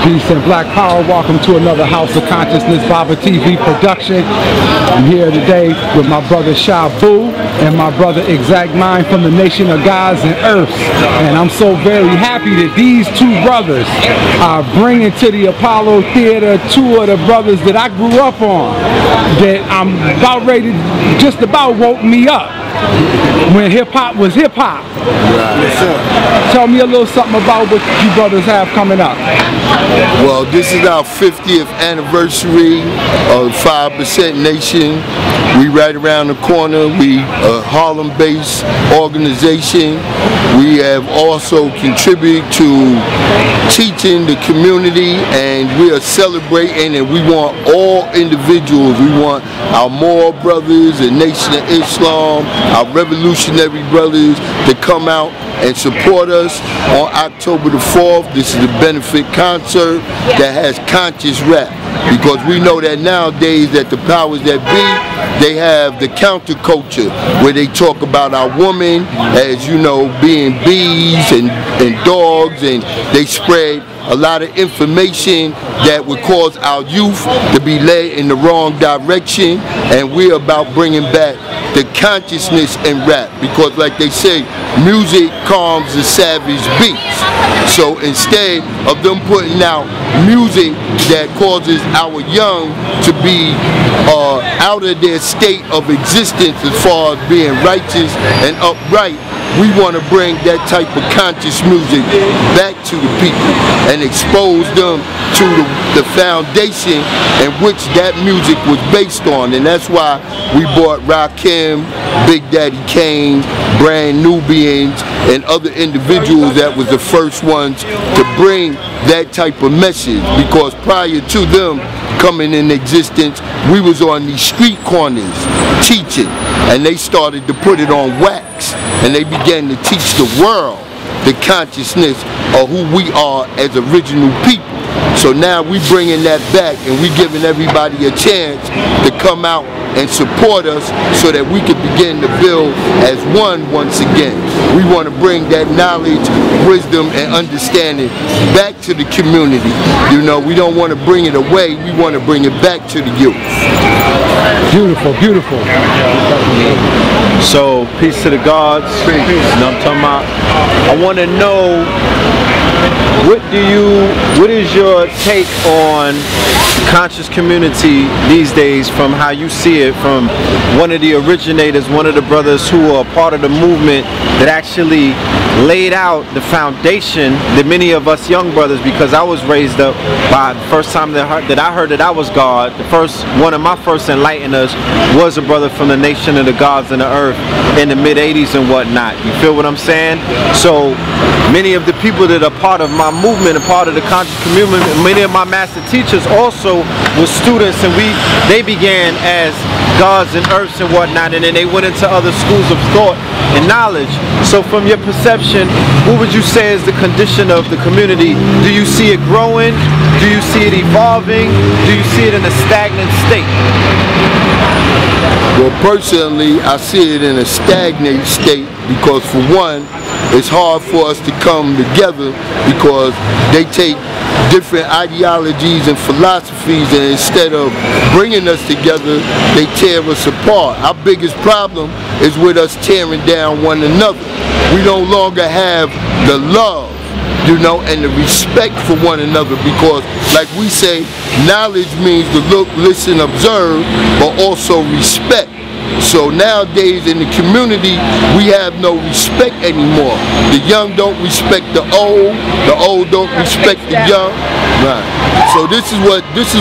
Peace and Black Power. Welcome to another House of Consciousness Baba TV production. I'm here today with my brother Shabu and my brother Exact Mind from the Nation of Gods and Earths. And I'm so very happy that these two brothers are bringing to the Apollo Theater two of the brothers that I grew up on, that I'm about ready to, just about woke me up when hip-hop was hip-hop. Right. Tell me a little something about what you brothers have coming up. Well, this is our 50th anniversary of 5% Nation. We right around the corner. We a Harlem-based organization. We have also contributed to teaching the community, and we are celebrating, and we want all individuals. We want our Moor brothers, the Nation of Islam, our revolutionary brothers to come out and support us on October the 4th. This is a benefit concert that has conscious rap, because we know that nowadays that the powers that be, they have the counterculture where they talk about our women as, you know, being bees and dogs, and they spread a lot of information that would cause our youth to be led in the wrong direction. And we're about bringing back the consciousness in rap, because like they say, music calms the savage beast. So instead of them putting out music that causes our young to be out of their state of existence as far as being righteous and upright, we want to bring that type of conscious music back to the people and expose them to the foundation in which that music was based on. And that's why we brought RAKIM, Big Daddy Kane, Brand Nubians, and other individuals that was the first ones to bring that type of message, because prior to them coming in existence, we was on these street corners teaching, and they started to put it on wax, and they began to teach the world the consciousness of who we are as original people. So now we bringing that back, and we giving everybody a chance to come out and support us so that we can begin to build as one once again. We want to bring that knowledge, wisdom, and understanding back to the community. You know, we don't want to bring it away, we want to bring it back to the youth. Beautiful, beautiful. So, peace to the gods. You know what I'm talking about? I want to know, what is your take on conscious community these days, from how you see it, from one of the originators, one of the brothers who are part of the movement that actually laid out the foundation that many of us young brothers, because I was raised up by the first time that I heard that I was God, one of my first enlighteners was a brother from the Nation of the Gods and the Earth in the mid-80s and whatnot. You feel what I'm saying? So many of the people that are part of my movement and part of the conscious community, many of my master teachers also were students, and they began as gods and earths and whatnot, and then they went into other schools of thought and knowledge. So from your perception, what would you say is the condition of the community? Do you see it growing? Do you see it evolving? Do you see it in a stagnant state? Well, personally, I see it in a stagnant state, because for one, it's hard for us to come together, because they take different ideologies and philosophies, and instead of bringing us together, they tear us apart. Our biggest problem is with us tearing down one another. We no longer have the love, you know, and the respect for one another, because like we say, knowledge means to look, listen, observe, but also respect. So nowadays in the community, we have no respect anymore. The young don't respect the old don't respect the young. Right. So this is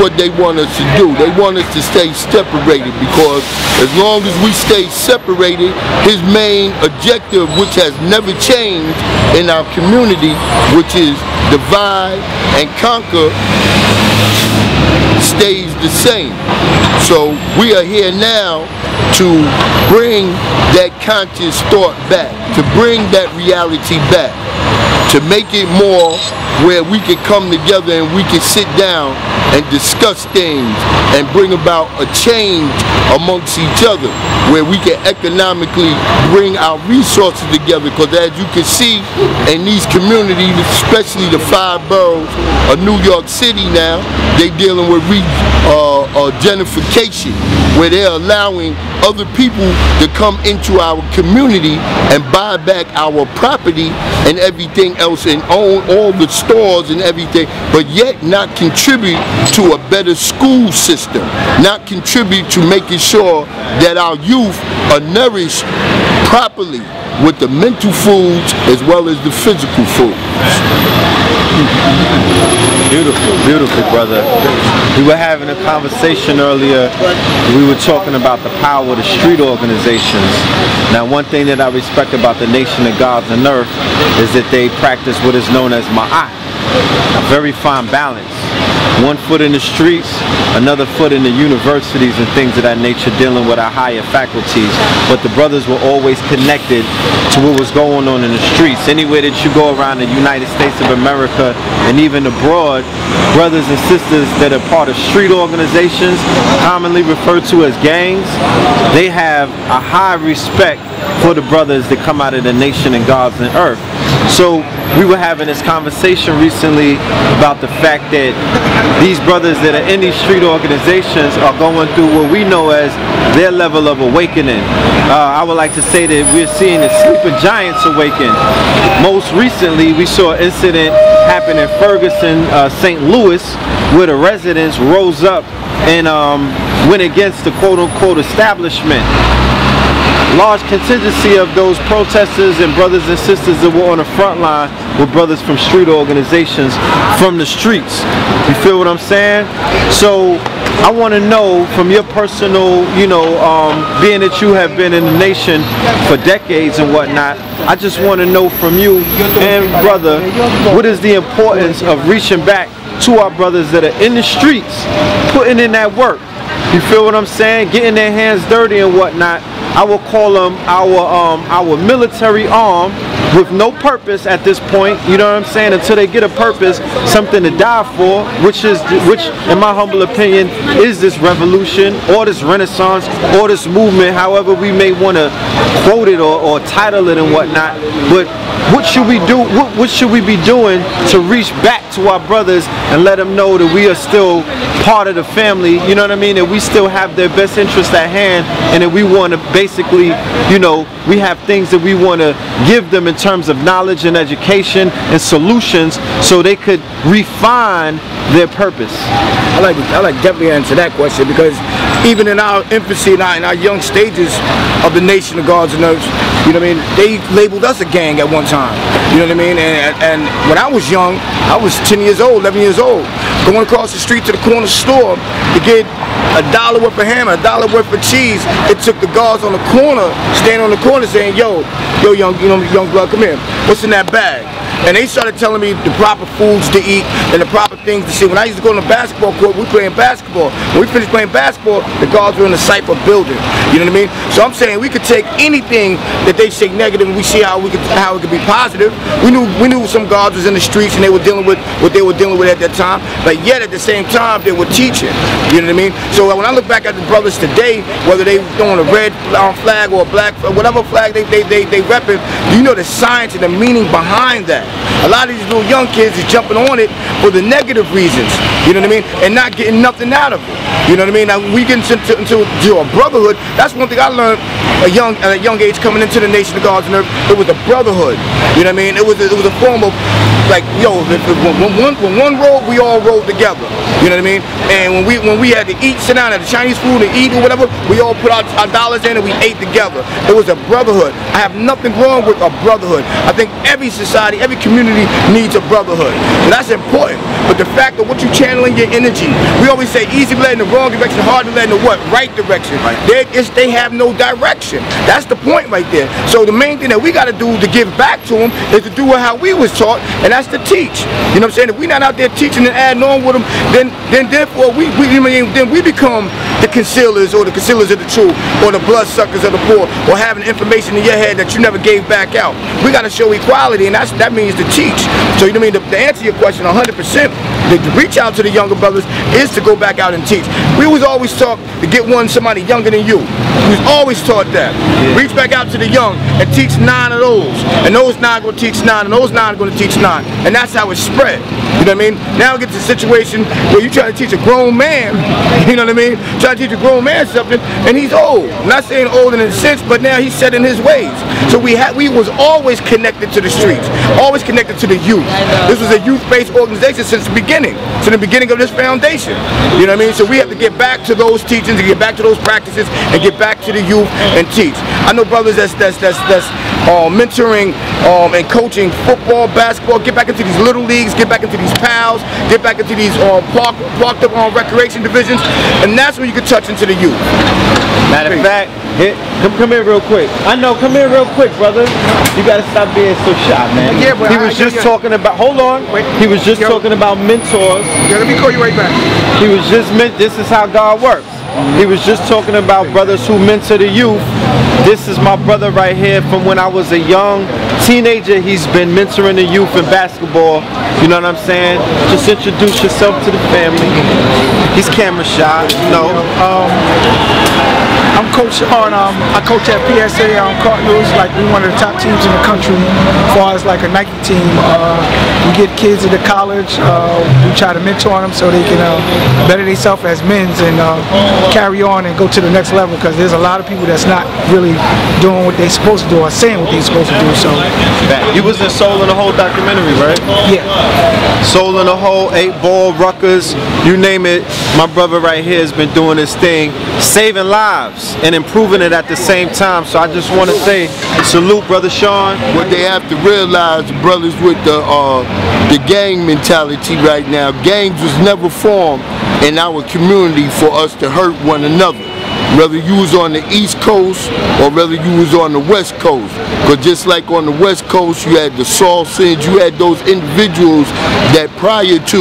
what they want us to do. They want us to stay separated, because as long as we stay separated, his main objective, which has never changed in our community, which is divide and conquer, stays the same. So we are here now to bring that conscious thought back, to bring that reality back. to make it more where we can come together and we can sit down and discuss things and bring about a change amongst each other, where we can economically bring our resources together. Because as you can see in these communities, especially the 5 boroughs of New York City now, they dealing with gentrification, where they're allowing other people to come into our community and buy back our property and everything else and own all the stores and everything, but yet not contribute to a better school system, not contribute to making sure that our youth are nourished properly with the mental foods as well as the physical foods. Beautiful, beautiful, brother. We were having a conversation earlier. We were talking about the power of the street organizations. Now, one thing that I respect about the Nation of Gods and Earth is that they practice what is known as ma'at, a very fine balance. One foot in the streets, another foot in the universities and things of that nature, dealing with our higher faculties. But the brothers were always connected to what was going on in the streets. Anywhere that you go around the United States of America and even abroad, brothers and sisters that are part of street organizations, commonly referred to as gangs, they have a high respect for the brothers that come out of the Nation and Gods and Earth. So we were having this conversation recently about the fact that these brothers that are in these street organizations are going through what we know as their level of awakening. I would like to say that we're seeing the sleeping giants awaken. Most recently, we saw an incident happen in Ferguson, St. Louis, where the residents rose up and went against the quote-unquote establishment. Large contingency of those protesters and brothers and sisters that were on the front line were brothers from street organizations from the streets. You feel what I'm saying? So I want to know from your personal, being that you have been in the nation for decades and whatnot, I just want to know from you and brother, what is the importance of reaching back to our brothers that are in the streets, putting in that work? You feel what I'm saying? Getting their hands dirty and whatnot. I will call them our military arm with no purpose at this point, you know what I'm saying, until they get a purpose, something to die for, which in my humble opinion is this revolution or this renaissance or this movement, however we may want to quote it or title it and whatnot. But what should we do? What should we be doing to reach back to our brothers and let them know that we are still part of the family, you know what I mean, that we still have their best interest at hand, and that we want to basically, we have things that we want to give them in terms of knowledge and education and solutions so they could refine their purpose? I like definitely answer that question, because even in our infancy, in our young stages of the Nation of Gods and Earths, you know what I mean, they labeled us a gang at one time, you know what I mean, and when I was young, I was 10 years old, 11 years old, going across the street to the corner store to get $1 worth of ham, $1 worth of cheese. It took the guards on the corner, standing on the corner saying, yo young blood, come here, what's in that bag? And they started telling me the proper foods to eat and the proper things to see. When I used to go to the basketball court, we playing basketball. When we finished playing basketball, the guards were in the cypher building. You know what I mean? So I'm saying we could take anything that they say negative and we see how it could be positive. We knew some guards was in the streets and they were dealing with what they were dealing with at that time, but yet at the same time they were teaching. You know what I mean? So when I look back at the brothers today, whether they throwing a red flag or a black, whatever flag they repping, you know the science and the meaning behind that. A lot of these little young kids is jumping on it for the negative reasons, you know what I mean, and not getting nothing out of it. You know what I mean? Now we get into a brotherhood. That's one thing I learned at a young age coming into the Nation of Gods and Earth. It was a brotherhood. You know what I mean? It was a form of like, when one rolled, we all rolled together. You know what I mean? And when we had to eat, sit down at the Chinese food and eat or whatever, we all put our dollars in and we ate together. It was a brotherhood. I have nothing wrong with a brotherhood. I think every society, every community needs a brotherhood. And that's important. But the fact of what you channeling your energy, we always say easy to let in the wrong direction, hard to let in the what? Right direction. Right. They have no direction. That's the point right there. So the main thing that we got to do to give back to them is to do it how we was taught, and that's to teach. You know what I'm saying? If we're not out there teaching and adding on with them, then therefore we become the the concealers or the concealers of the truth or the bloodsuckers of the poor or having information in your head that you never gave back out. We got to show equality, and that means to teach. So you know what I mean? To answer your question 100%, to reach out to the younger brothers is to go back out and teach. We was always taught to get somebody younger than you. We was always taught that. Reach back out to the young and teach 9 of those. And those 9 going to teach 9, and those 9 are going to teach 9. And that's how it's spread. You know what I mean? Now we get to a situation where you try to teach a grown man, you know what I mean? Try to teach a grown man something, and he's old. I'm not saying old in a sense, but now he's set in his ways. So we was always connected to the streets, always connected to the youth. This was a youth-based organization since the beginning, since the beginning of this foundation. You know what I mean? So we have to get back to those teachings and get back to those practices and get back to the youth and teach. I know brothers that's mentoring and coaching football, basketball, get back into these little leagues, get back into these PALs, get back into these parked up recreation divisions, and that's where you can touch into the youth. Matter of fact, come here real quick. I know, come here real quick, brother. You gotta stop being so shy, man. Yeah, but he was just talking about, hold on. He was just talking about mentors. Yeah, let me call you right back. He was just this is how God works. He was just talking about brothers who mentor the youth. This is my brother right here from when I was a young teenager. He's been mentoring the youth in basketball. You know what I'm saying? Just introduce yourself to the family. He's camera shy, you know. I'm coach on, I coach at PSA Cardinals, like we're one of the top teams in the country as far as like a Nike team. We get kids into college, we try to mentor them so they can better themselves as men and carry on and go to the next level, because there's a lot of people that's not really doing what they're supposed to do or saying what they're supposed to do. So you was in Soul in the Hole documentary, right? Yeah. Soul in the Hole, 8 Ball, Rutgers, you name it. My brother right here has been doing this thing, saving lives and improving it at the same time. So I just want to say salute, Brother Sean. What they have to realize, brothers, with the gang mentality right now, gangs was never formed in our community for us to hurt one another. Whether you was on the East Coast or whether you was on the West Coast. Because just like on the West Coast, you had the Salsins, you had those individuals that prior to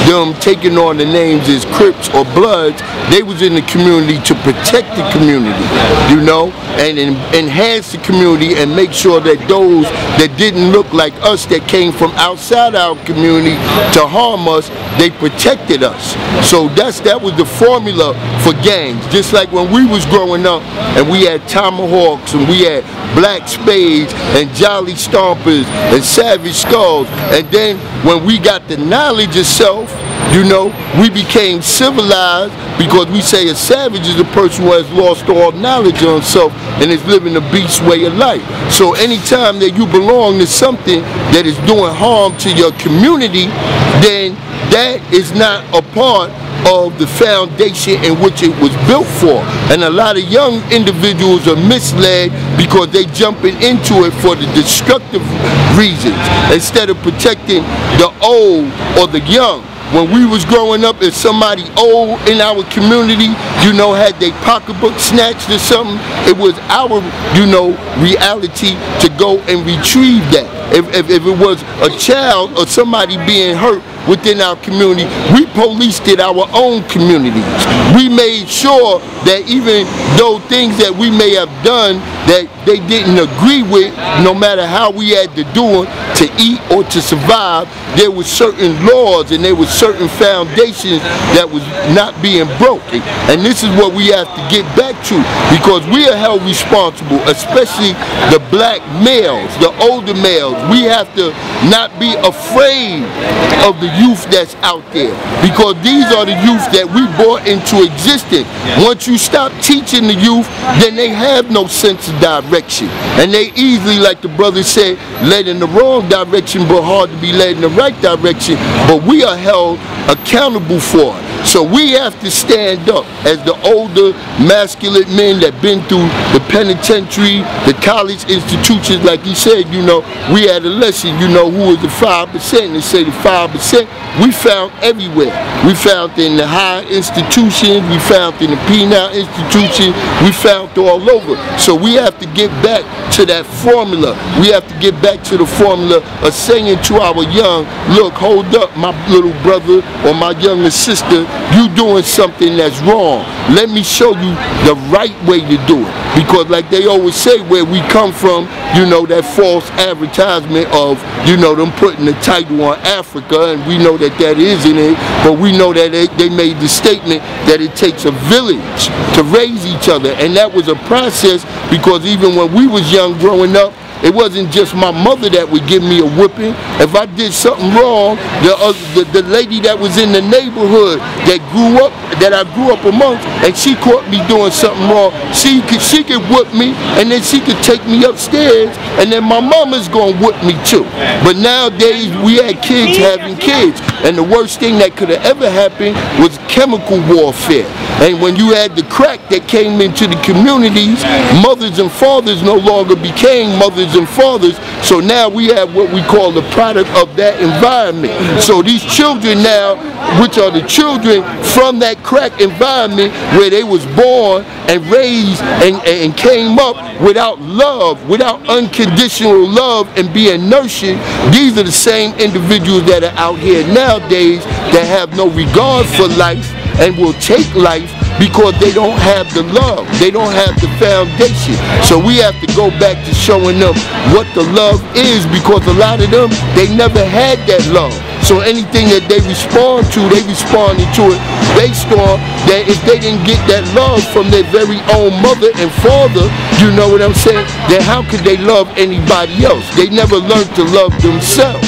them taking on the names as Crips or Bloods, they was in the community to protect the community, you know, and enhance the community and make sure that those that didn't look like us, that came from outside our community to harm us, they protected us. So that was the formula for gangs. Just like when we was growing up and we had tomahawks and we had black spades and jolly stompers and savage skulls, and then when we got the knowledge of self, you know, we became civilized, because we say a savage is a person who has lost all knowledge of himself and is living a beast way of life. So anytime that you belong to something that is doing harm to your community, then that is not a part of the foundation in which it was built for. And a lot of young individuals are misled because they jumping into it for the destructive reasons instead of protecting the old or the young. When we was growing up, if somebody old in our community, you know, had their pocketbook snatched or something, it was our, you know, reality to go and retrieve that. If it was a child or somebody being hurt within our community, we policed it our own communities. We made sure that even though things that we may have done that they didn't agree with, no matter how we had to do it to eat or to survive, there were certain laws and there were certain foundations that was not being broken. And this is what we have to get back to, because we are held responsible, especially the black males, the older males. We have to not be afraid of the youth that's out there, because these are the youth that we brought into existence. Once you stop teaching the youth, then they have no sense of direction, and they easily, like the brother said, led in the wrong direction, but hard to be led in the right direction. But we are held accountable for it. So we have to stand up as the older masculine men that been through the penitentiary, the college institutions. Like he said, you know, we had a lesson, you know, who was the 5%, and they say the 5% we found everywhere. We found in the high institutions, we found in the penal institutions, we found all over. So we have to get back to that formula. We have to get back to the formula of saying to our young, look, hold up, my little brother or my younger sister, you doing something that's wrong. Let me show you the right way to do it. Because like they always say, where we come from, you know, that false advertisement of, you know, them putting the title on Africa, and we know that that isn't it, but we know that they made the statement that it takes a village to raise each other, and that was a process, because even when we was young growing up, it wasn't just my mother that would give me a whipping. If I did something wrong, the lady that was in the neighborhood that I grew up amongst, and she caught me doing something wrong, she could whip me, and then she could take me upstairs, and then my mama's gonna whip me too. But nowadays we had kids having kids, and the worst thing that could have ever happened was chemical warfare. And when you had the crack that came into the communities, mothers and fathers no longer became mothers and fathers, so now we have what we call the product of that environment. So these children now, which are the children from that crack environment where they was born and raised and came up without love, without unconditional love and being nurtured, these are the same individuals that are out here nowadays that have no regard for life and will take life because they don't have the love, they don't have the foundation. So we have to go back to showing them what the love is, because a lot of them, they never had that love. So anything that they respond to, they responded to it based on that if they didn't get that love from their very own mother and father, you know what I'm saying, then how could they love anybody else? They never learned to love themselves.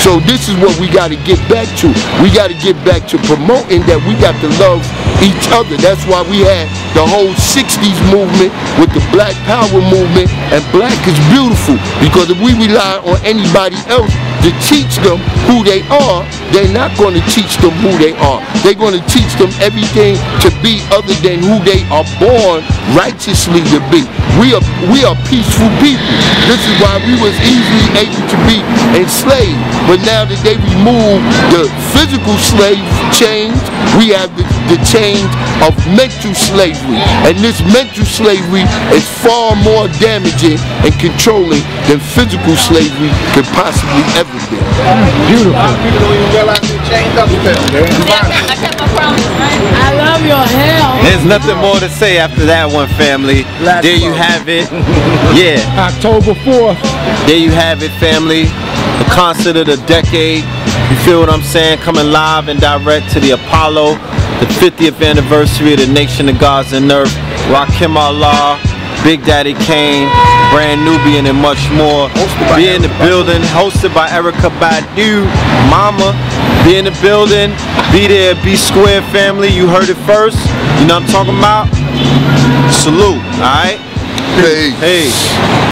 So this is what we got to get back to. We got to get back to promoting that we got to love each other. That's why we had the whole 60s movement with the Black Power movement, and black is beautiful, because if we rely on anybody else to teach them who they are, they're not going to teach them who they are. They're going to teach them everything to be other than who they are born righteously to be. We are peaceful people. This is why we was easily able to be enslaved. But now that they remove the physical slave chains, we have the chains of mental slavery. And this mental slavery is far more damaging and controlling than physical slavery could possibly ever be. Beautiful. People don't even realize they're chained up still. I love your hair. There's nothing more to say after that one, family. There you have it. Yeah. October 4th. There you have it, family. The concert of the decade. You feel what I'm saying? Coming live and direct to the Apollo, the 50th anniversary of the Nation of Gods and Earth. RAKIM Allah, Big Daddy Kane, Brand Nubian, and much more. Be in the building, hosted by Erica Badu, Mama. Be in the building, be there, be square, family. You heard it first. You know what I'm talking about? Salute, alright? Peace. Hey.